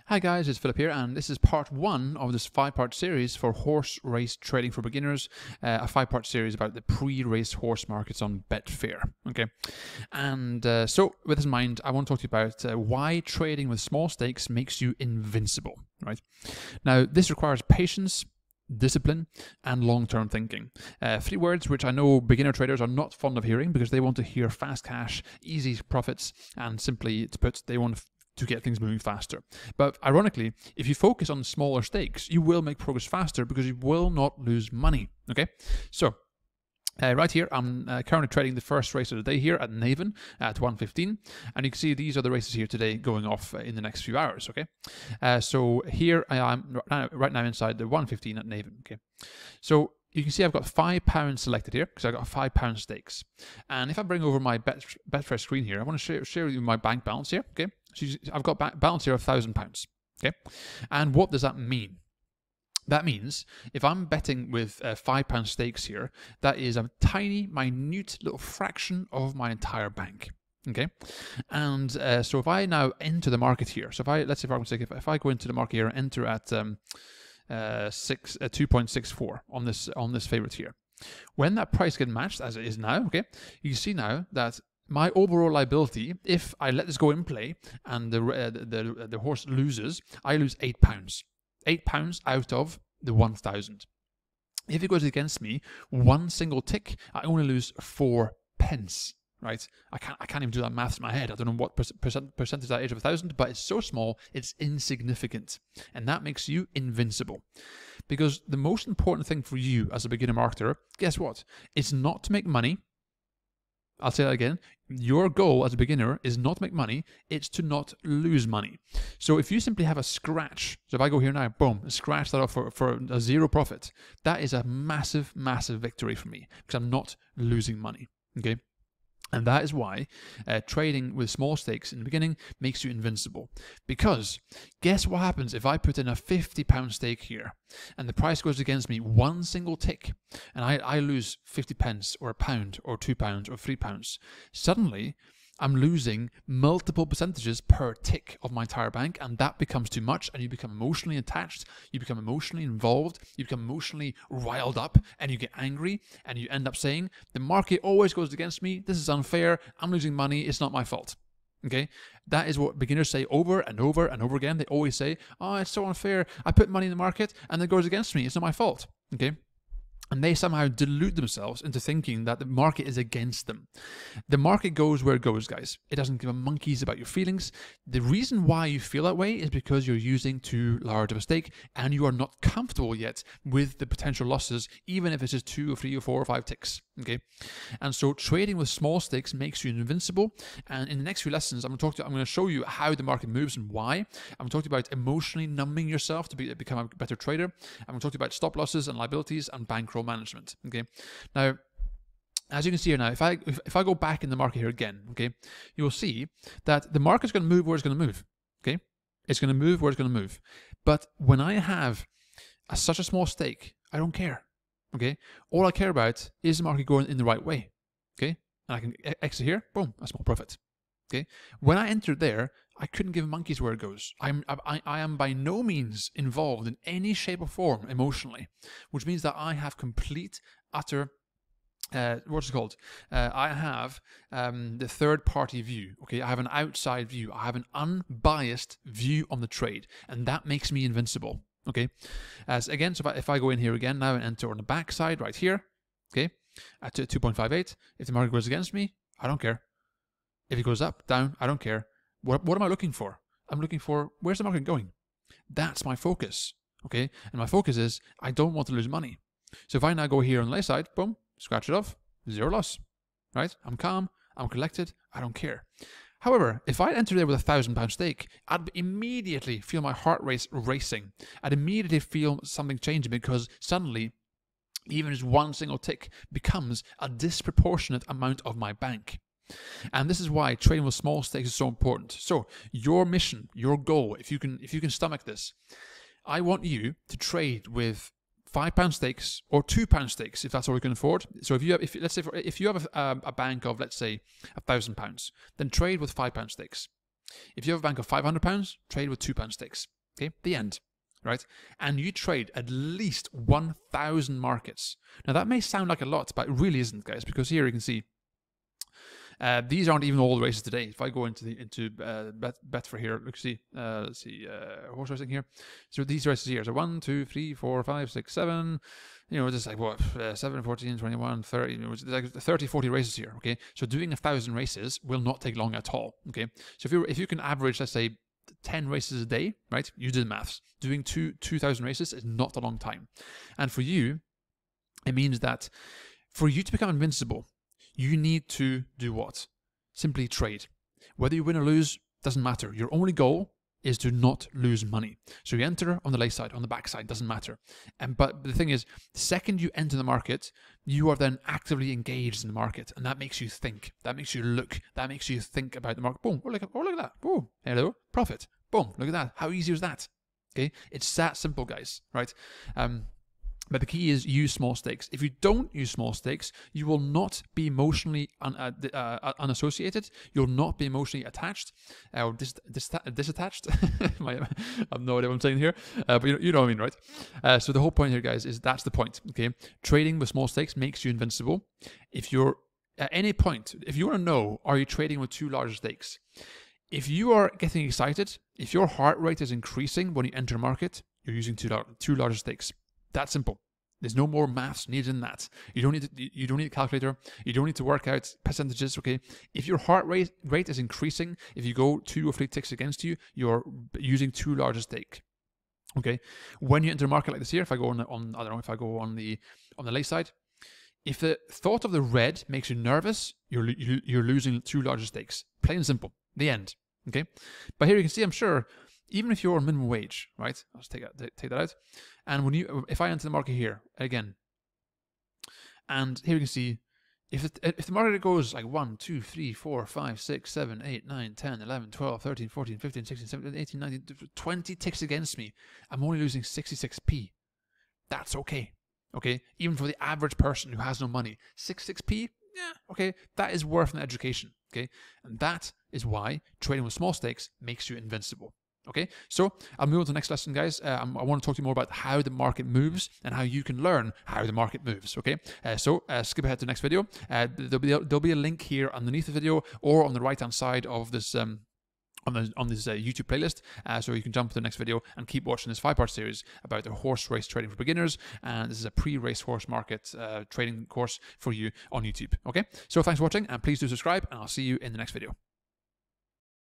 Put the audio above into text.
Hi guys, it's Philip here, and this is part one of this 5-part series for horse race trading for beginners, a 5-part series about the pre-race horse markets on Betfair. Okay, and so with this in mind, I want to talk to you about why trading with small stakes makes you invincible. Right now, this requires patience, discipline, and long-term thinking. 3 words which I know beginner traders are not fond of hearing because they want to hear fast cash, easy profits, and simply to put, they want to get things moving faster. But ironically, if you focus on smaller stakes, you will make progress faster because you will not lose money. Okay, so right here, I'm currently trading the first race of the day here at Naven at 1:15, and you can see these are the races here today going off in the next few hours. Okay, so here I am right now inside the 1:15 at Naven. Okay, so you can see I've got £5 selected here because I've got £5 stakes. And if I bring over my Betfair screen here, I want to share with you my bank balance here. Okay, so I've got balance here of £1,000. Okay, and what does that mean? That means if I'm betting with £5 stakes here, that is a tiny, minute little fraction of my entire bank. Okay, and so if I now enter the market here, so let's say for argument's sake, if I go into the market here and enter at 2.64 on this favorite here, when that price gets matched as it is now, okay, you see now that my overall liability, if I let this go in play and the horse loses, I lose £8. £8 out of the 1,000. If it goes against me, one single tick, I only lose 4 pence. Right? I can't even do that math in my head. I don't know what percentage that is of 1,000, but it's so small, it's insignificant. And that makes you invincible. Because the most important thing for you as a beginner marketer, guess what? It's not to make money. I'll say that again. Your goal as a beginner is not to make money, it's to not lose money. So if you simply have a scratch, so if I go here now, boom, scratch that off for a 0 profit, that is a massive, massive victory for me because I'm not losing money. Okay? And that is why trading with small stakes in the beginning makes you invincible. Because guess what happens if I put in a £50 stake here and the price goes against me one single tick and I lose 50 pence or £1 or £2 or £3. Suddenly, I'm losing multiple percentages per tick of my entire bank, and that becomes too much, and you become emotionally attached, you become emotionally involved, you become emotionally riled up, and you get angry, and you end up saying, the market always goes against me, this is unfair, I'm losing money, it's not my fault. Okay, that is what beginners say over and over and over again. They always say, oh, it's so unfair, I put money in the market, and it goes against me, it's not my fault. Okay. And they somehow delude themselves into thinking that the market is against them. The market goes where it goes, guys. It doesn't give a monkeys about your feelings. The reason why you feel that way is because you're using too large of a stake and you are not comfortable yet with the potential losses, even if it's just 2 or 3 or 4 or 5 ticks. Okay, and so trading with small stakes makes you invincible. And in the next few lessons, I'm going to show you how the market moves and why. I'm going to talk to you about emotionally numbing yourself to become a better trader. I'm going to talk to you about stop losses and liabilities and bankroll management. Okay, now as you can see here now, if I go back in the market here again, okay, you will see that the market's going to move where it's going to move. Okay, it's going to move where it's going to move. But when I have such a small stake, I don't care. Okay, all I care about is the market going in the right way. Okay, and I can exit here, boom, a small profit. Okay, when I entered there, I couldn't give monkeys where it goes. I am by no means involved in any shape or form emotionally, which means that I have complete, utter, what's it called? I have the third-party view. Okay, I have an outside view. I have an unbiased view on the trade, and that makes me invincible. Okay, as again, so if I go in here again now and enter on the back side right here, okay, at 2.58, if the market goes against me, I don't care. If it goes up, down, I don't care. What am I looking for? I'm looking for, where's the market going? That's my focus, okay? And my focus is, I don't want to lose money. So if I now go here on the left side, boom, scratch it off, 0 loss, right? I'm calm, I'm collected, I don't care. However, if I enter there with a £1,000 stake, I'd immediately feel my heart rate racing. I'd immediately feel something changing because suddenly, even just one single tick becomes a disproportionate amount of my bank. And this is why trading with small stakes is so important. So your mission, your goal, if you can stomach this, I want you to trade with £5 stakes or £2 stakes if that's all you can afford. So if you have a bank of, let's say, £1,000, then trade with £5 stakes. If you have a bank of £500, trade with £2 stakes. Okay, the end. Right? And you trade at least 1,000 markets. Now that may sound like a lot, but it really isn't, guys, because here you can see these aren't even all the races today. If I go into Betfair here, let's see horse racing here. So these races here, so 1, 2, 3, 4, 5, 6, 7. You know, just like what 7, 14, 21, 30. You know, it's like 30, 40 races here. Okay, so doing 1,000 races will not take long at all. Okay, so if you can average, let's say, 10 races a day, right? You did the maths. Doing 2,000 races is not a long time. And for you, it means that for you to become invincible, you need to do what? Simply trade. Whether you win or lose, doesn't matter. Your only goal is to not lose money. So you enter on the lay side, on the back side, doesn't matter. But the thing is, the second you enter the market, you are then actively engaged in the market, and that makes you think, that makes you look, that makes you think about the market. Boom! Oh, look at that! Oh, hello, profit! Boom! Look at that! How easy was that? Okay, it's that simple, guys. Right? But the key is use small stakes. If you don't use small stakes, you will not be emotionally unassociated. You'll not be emotionally attached or disattached. I have no idea what I'm saying here, but you know what I mean, right? So the whole point here, guys, is that's the point. Okay, trading with small stakes makes you invincible. If you're at any point, if you want to know, are you trading with too large stakes? If you are getting excited, if your heart rate is increasing when you enter a market, you're using too large stakes. That simple. There's no more maths needed in that. You don't need a calculator. You don't need to work out percentages. Okay. If your heart rate is increasing, if you go 2 or 3 ticks against you, you're using too large a stake. Okay. When you enter a market like this here, if I go if I go on the lay side, if the thought of the red makes you nervous, you're losing too large stakes. Plain and simple. The end. Okay. But here you can see, I'm sure, even if you're on minimum wage, right? I'll just take that out. And if I enter the market here again, and here you can see, if the market goes like 1, 2, 3, 4, 5, 6, 7, 8, 9, 10, 11, 12, 13, 14, 15, 16, 17, 18, 19, 20 ticks against me, I'm only losing 66p. That's okay. Okay, even for the average person who has no money, 66p. Yeah, okay, that is worth an education. Okay, and that is why trading with small stakes makes you invincible. Okay, so I'll move on to the next lesson, guys. I want to talk to you more about how the market moves and how you can learn how the market moves. Okay, so skip ahead to the next video. There'll be a link here underneath the video or on the right hand side of this on this YouTube playlist, so you can jump to the next video and keep watching this 5-part series about the horse race trading for beginners. And this is a pre-race horse market trading course for you on YouTube. Okay, so thanks for watching, and please do subscribe, and I'll see you in the next video.